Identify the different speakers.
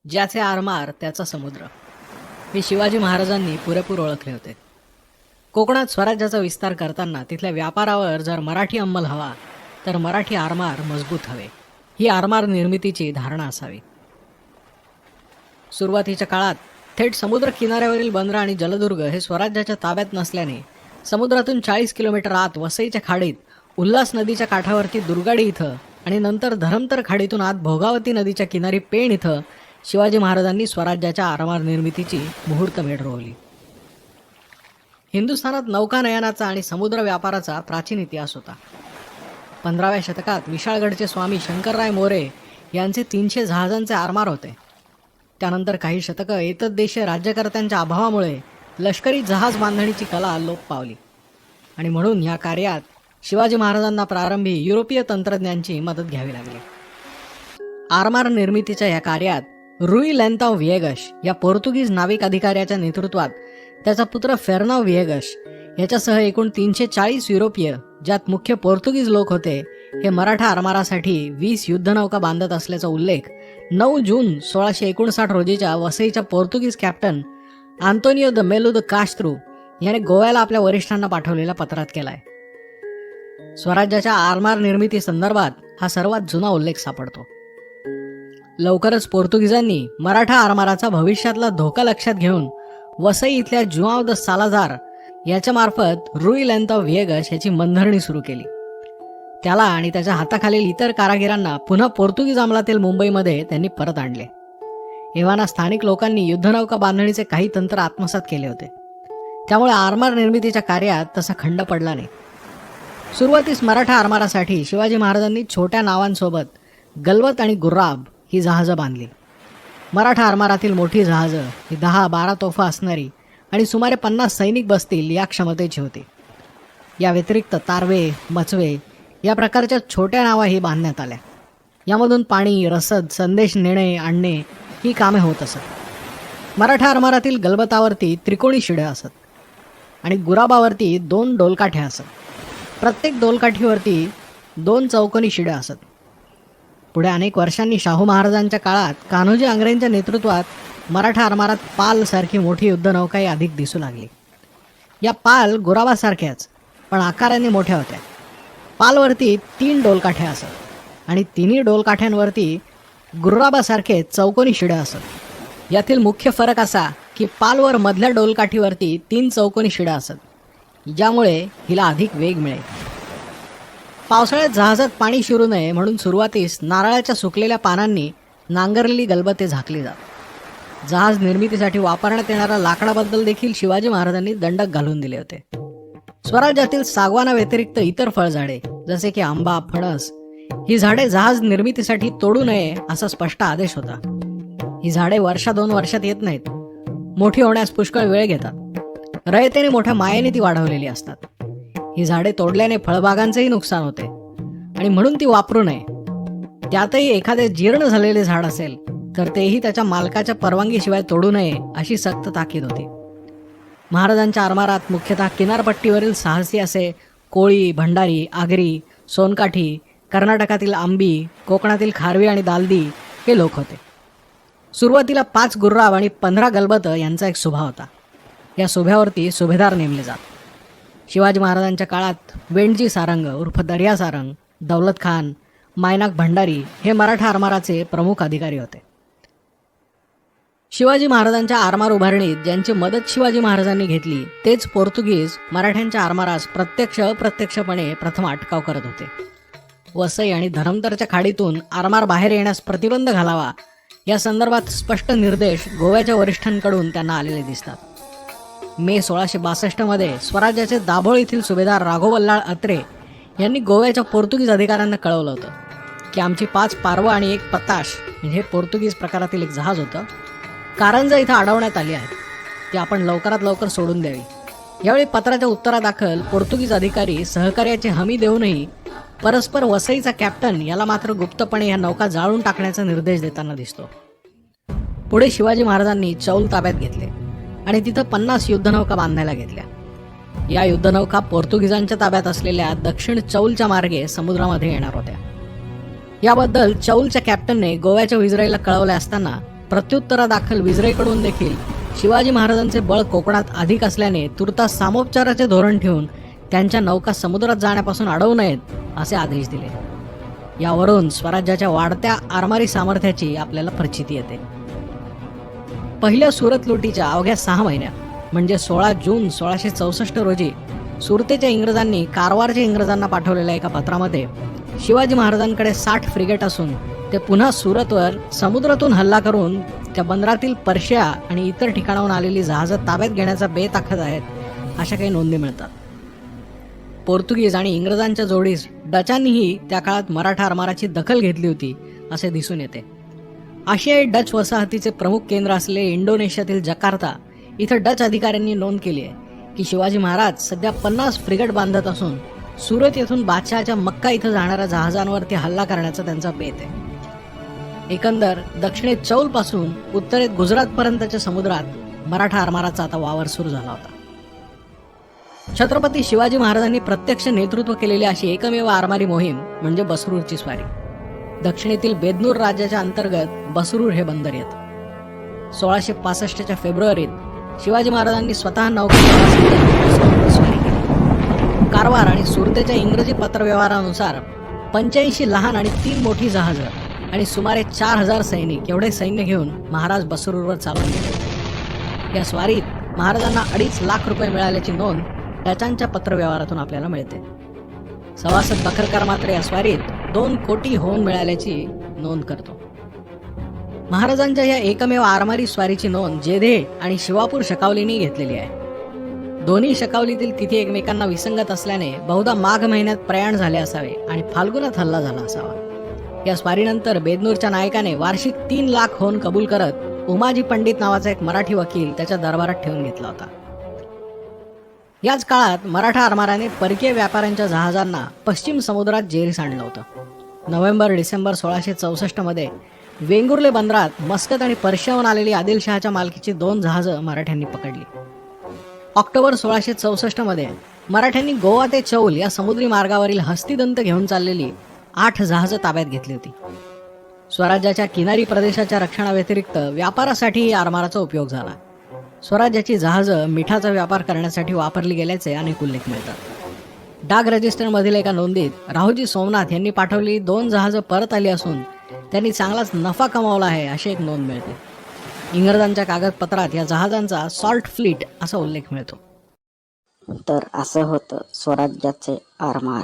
Speaker 1: ज्याचे आरमार त्याचा समुद्र, हे शिवाजी महाराजांनी पुरेपूर ओळखले होते. कोकणात स्वराज्याचा विस्तार करताना तिथल्या व्यापारावर जर मराठी अंमल हवा तर मराठी आरमार मजबूत हवे, ही आरमार निर्मितीची धारणा असावी. सुरुवातीच्या काळात थेट समुद्र किनाऱ्यावरील बंदरं आणि जलदुर्ग हे स्वराज्याच्या ताब्यात नसल्याने समुद्रातून 40 किलोमीटर आत वसईच्या खाडीत, उल्हास नदीच्या काठावरती दुर्गाडी इथं आणि नंतर धरमतर खाडीतून आत भोगावती नदीच्या किनारी पेण इथं शिवाजी महाराजांनी स्वराज्याच्या आरमार निर्मितीची मुहूर्तमेढ रोवली. हिंदुस्थानात नौकानयनाचा आणि समुद्र व्यापाराचा प्राचीन इतिहास होता. 15व्या शतकात विशाळगडचे स्वामी शंकरराय मोरे यांचे 300 जहाजांचे आरमार होते. त्यानंतर काही शतकं एतद्देशीय राज्यकर्त्यांच्या अभावामुळे लष्करी जहाज बांधणीची कला लोप पावली आणि म्हणून या कार्यात शिवाजी महाराजांना प्रारंभी युरोपीय तंत्रज्ञांची मदत घ्यावी लागली. आरमार निर्मितीच्या या कार्यात रुई लेंताव विएगस या पोर्तुगीज नाविक अधिकाऱ्याच्या नेतृत्वात त्याचा पुत्र फेर्नाव विएगस याच्यासह एकूण 340 युरोपीय, ज्यात मुख्य पोर्तुगीज लोक होते, हे मराठा आरमारासाठी 20 युद्धनौका बांधत असल्याचा उल्लेख 9 जून 1659 रोजीच्या वसईच्या पोर्तुगीज कॅप्टन आंतोनियो द मेलू द कास्त्रू याने गोव्याला आपल्या वरिष्ठांना पाठवलेल्या पत्रात केलाय. स्वराज्याच्या आरमार निर्मिती संदर्भात हा सर्वात जुना उल्लेख सापडतो. लवकरच पोर्तुगीजांनी मराठा आरमाराचा भविष्यातला धोका लक्षात घेऊन वसई इथल्या जुआव द सालाझार याच्या मार्फत रुई लेंताव विएगस याची मनधरणी सुरू केली. त्याला आणि त्याच्या हाताखालील इतर कारागिरांना पुन्हा पोर्तुगीज अंमलातील मुंबईमध्ये त्यांनी परत आणले. एव्हाना स्थानिक लोकांनी युद्धनौका बांधणीचे काही तंत्र आत्मसात केले होते. त्यामुळे आरमार निर्मितीच्या कार्यात तसा खंड पडला नाही. सुरुवातीस मराठा आरमारासाठी शिवाजी महाराजांनी छोट्या नावांसोबत गलबत आणि गुर्राब ही जहाजं बांधली. मराठा आरमारातील मोठी जहाजं ही 10-12 तोफा असणारी आणि सुमारे 50 सैनिक बसतील या क्षमतेची होती. या व्यतिरिक्त तारवे, मचवे या प्रकारच्या छोट्या नावाही बांधण्यात आल्या. यामधून पाणी, रसद, संदेश नेणे आणणे ही कामे होत असत. मराठा आरमारातील गलबतावरती त्रिकोणी शिड्या असत आणि गुराबावरती 2 डोलकाठ्या असत. प्रत्येक डोलकाठीवरती 2 चौकोनी शिड्या असत. पुढे अनेक वर्षांनी शाहू महाराजांच्या काळात कान्होजी आंग्रेंच्या नेतृत्वात मराठा आरमारात पाल सारखी मोठी युद्धनौकाही अधिक दिसू लागली. या पाल गुराबासारख्याच पण आकाराने मोठ्या होत्या. पालवरती 3 डोलकाठ्या असत आणि तिन्ही डोलकाठ्यांवरती गुर्राबासारखे चौकोनी शिड्या असत. यातील मुख्य फरक असा की पालवर मधल्या डोलकाठीवरती 3 चौकोनी शिड्या असत, ज्यामुळे हिला अधिक वेग मिळेल. पावसाळ्यात जहाजात पाणी शिरू नये म्हणून सुरुवातीस नारळाच्या सुकलेल्या पानांनी नांगरलेली गलबते झाकली जात. जहाज निर्मितीसाठी वापरण्यात येणाऱ्या लाकडाबद्दल देखील शिवाजी महाराजांनी दंडक घालून दिले होते. स्वराज्यातील सागवाना व्यतिरिक्त इतर फळझाडे जसे की आंबा, फणस ही झाडे जहाज निर्मितीसाठी तोडू नये असा स्पष्ट आदेश होता. ही झाडे 1-2 वर्षात येत नाहीत. मोठी होण्यास पुष्कळ वेळ घेतात. रयतेने मोठ्या मायेने ती वाढवलेली असतात. ही झाडे तोडल्याने फळबागांचेही नुकसान होते आणि म्हणून ती वापरू नये. त्यातही एखादे जीर्ण झालेले झाड असेल तर तेही त्याच्या मालकाच्या परवानगीशिवाय तोडू नये अशी सक्त ताकीद होती. महाराजांच्या आरमारात मुख्यतः किनारपट्टीवरील साहसी असे कोळी, भंडारी, आगरी, सोनकाठी, कर्नाटकातील आंबी, कोकणातील खारवी आणि दालदी हे लोक होते. सुरुवातीला 5 गुर्राब आणि 15 गलबत यांचा एक सुभा होता. या सुभ्यावरती सुभेदार नेमले जात. शिवाजी महाराजांच्या काळात वेंडजी सारंग उर्फ दर्या सारंग, दौलत खान, मायनाक भंडारी हे मराठा आरमाराचे प्रमुख अधिकारी होते. शिवाजी महाराजांच्या आरमार उभारणीत ज्यांची मदत शिवाजी महाराजांनी घेतली तेच पोर्तुगीज मराठ्यांच्या आरमारास प्रत्यक्ष अप्रत्यक्षपणे प्रथम अटकाव करत होते. वसई आणि धरमतरच्या खाडीतून आरमार बाहेर येण्यास प्रतिबंध घालावा या संदर्भात स्पष्ट निर्देश गोव्याच्या वरिष्ठांकडून त्यांना आलेले दिसतात. मे 1662 मध्ये स्वराज्याचे दाभोळ येथील सुभेदार राघोवल्लाळ अत्रे यांनी गोव्याच्या पोर्तुगीज अधिकाऱ्यांना कळवलं होतं की आमची 5 पारवं आणि 1 पताश म्हणजे पोर्तुगीज प्रकारातील एक जहाज होतं, कारंजा इथं अडवण्यात आली आहेत. ती आपण लवकरात लवकर सोडून द्यावी. यावेळी पत्राच्या उत्तरादाखल पोर्तुगीज अधिकारी सहकार्याची हमी देऊनही परस्पर वसईचा कॅप्टन याला मात्र गुप्तपणे या नौका जाळून टाकण्याचा निर्देश देताना दिसतो. पुढे शिवाजी महाराजांनी चौल ताब्यात घेतले आणि तिथं 50 युद्धनौका बांधायला घेतल्या. या युद्धनौका पोर्तुगीजांच्या ताब्यात असलेल्या दक्षिण चौलच्या मार्गे समुद्रामध्ये येणार होत्या. याबद्दल चौलच्या कॅप्टनने गोव्याच्या विजराईला कळवले असताना प्रत्युत्तरादाखल विजरेकडून देखील शिवाजी महाराजांचे बळ कोकणात अधिक असल्याने तुर्तास सामोपचाराचे धोरण ठेवून त्यांच्या नौका समुद्रात जाण्यापासून अडवू नयेत असे आदेश दिले. यावरून स्वराज्याच्या वाढत्या आरमारी सामर्थ्याची आपल्याला प्रचिती येते. पहिल्या सुरत लुटीच्या अवघ्या 6 महिन्यात म्हणजे 16 जून 1664 रोजी सुरतेच्या इंग्रजांनी कारवारच्या इंग्रजांना पाठवलेल्या एका पत्रामध्ये शिवाजी महाराजांकडे 60 फ्रिगेट असून ते पुन्हा सुरतवर समुद्रातून हल्ला करून त्या बंदरातील पर्शिया आणि इतर ठिकाणाहून आलेली जहाजं ताब्यात घेण्याचा बेत आखत आहेत अशा काही नोंदी मिळतात. पोर्तुगीज आणि इंग्रजांच्या जोडीस डचांनीही त्या काळात मराठा आरमाराची दखल घेतली होती असे दिसून येते. आशियाई डच वसाहतीचे प्रमुख केंद्र असलेले इंडोनेशियातील जकार्ता इथं डच अधिकाऱ्यांनी नोंद केली आहे की शिवाजी महाराज सध्या 50 फ्रिगेट बांधत असून सुरत येथून बादशहाच्या मक्का इथं जाणाऱ्या जहाजांवरती हल्ला करण्याचा त्यांचा बेत आहे. एकंदर दक्षिणेत चौलपासून उत्तरेत गुजरातपर्यंतच्या समुद्रात मराठा आरमाराचा आता वावर सुरू झाला होता. छत्रपती शिवाजी महाराजांनी प्रत्यक्ष नेतृत्व केलेली अशी एकमेव आरमारी मोहीम म्हणजे बसरूरची स्वारी. दक्षिणेतील बेदनूर राज्याच्या अंतर्गत बसरूर हे बंदर येतं. 1665च्या फेब्रुवारीत शिवाजी महाराजांनी स्वतः नौका स्वारी केली. कारवार आणि सुरतेच्या इंग्रजी पत्रव्यवहारानुसार 85 लहान आणि 3 मोठी जहाजं आणि सुमारे 4000 सैनिक एवढे सैन्य घेऊन महाराज बसरूरवर चालून गेले. या स्वारीत महाराजांना 2.5 लाख रुपये मिळाल्याची नोंद डचांच्या पत्रव्यवहारातून आपल्याला मिळते. सभासद बखरकार मात्र या स्वारीत 2 कोटी होऊन मिळाल्याची नोंद करतो. महाराजांच्या या एकमेव आरमारी स्वारीची नोंद जेधे आणि शिवापूर शकावलीने घेतलेली आहे. दोन्ही शकावलीतील तिथी एकमेकांना विसंगत असल्याने बहुधा माघ महिन्यात प्रयाण झाले असावे आणि फाल्गुनात हल्ला झाला असावा. या स्वारीनंतर बेदनूरच्या नायकाने वार्षिक 3 लाख होऊन कबूल करत उमाजी पंडित नावाचा एक मराठी वकील त्याच्या दरबारात ठेवून घेतला होता. याच काळात मराठा आरमाराने परकीय व्यापाऱ्यांच्या जहाजांना पश्चिम समुद्रात जेरीस आणलं होतं. नोव्हेंबर-डिसेंबर 1664 मध्ये वेंगुर्ले बंदरात मस्कत आणि पर्शियाहून आलेली आदिलशहाच्या मालकीची 2 जहाजं मराठ्यांनी पकडली. ऑक्टोबर 1664 मध्ये मराठ्यांनी गोवा ते चौल या समुद्री मार्गावरील हस्तिदंत घेऊन चाललेली 8 जहाजं ताब्यात घेतली होती. स्वराज्याच्या किनारी प्रदेशाच्या रक्षणाव्यतिरिक्त व्यापारासाठीही आरमाराचा उपयोग झाला. स्वराज्याची जहाजं मिठाचा व्यापार करण्यासाठी वापरली गेल्याचे अनेक उल्लेख मिळतात. डाक रजिस्टरमधील एका नोंदीत राहुजी सोमनाथ यांनी पाठवलेली 2 जहाजं परत आली असून त्यांनी चांगलाच नफा कमावला आहे अशी एक नोंद मिळते. इंग्रजांच्या कागदपत्रात या जहाजांचा सॉल्ट फ्लीट असा उल्लेख मिळतो.
Speaker 2: तर असं होतं स्वराज्याचे आरमार.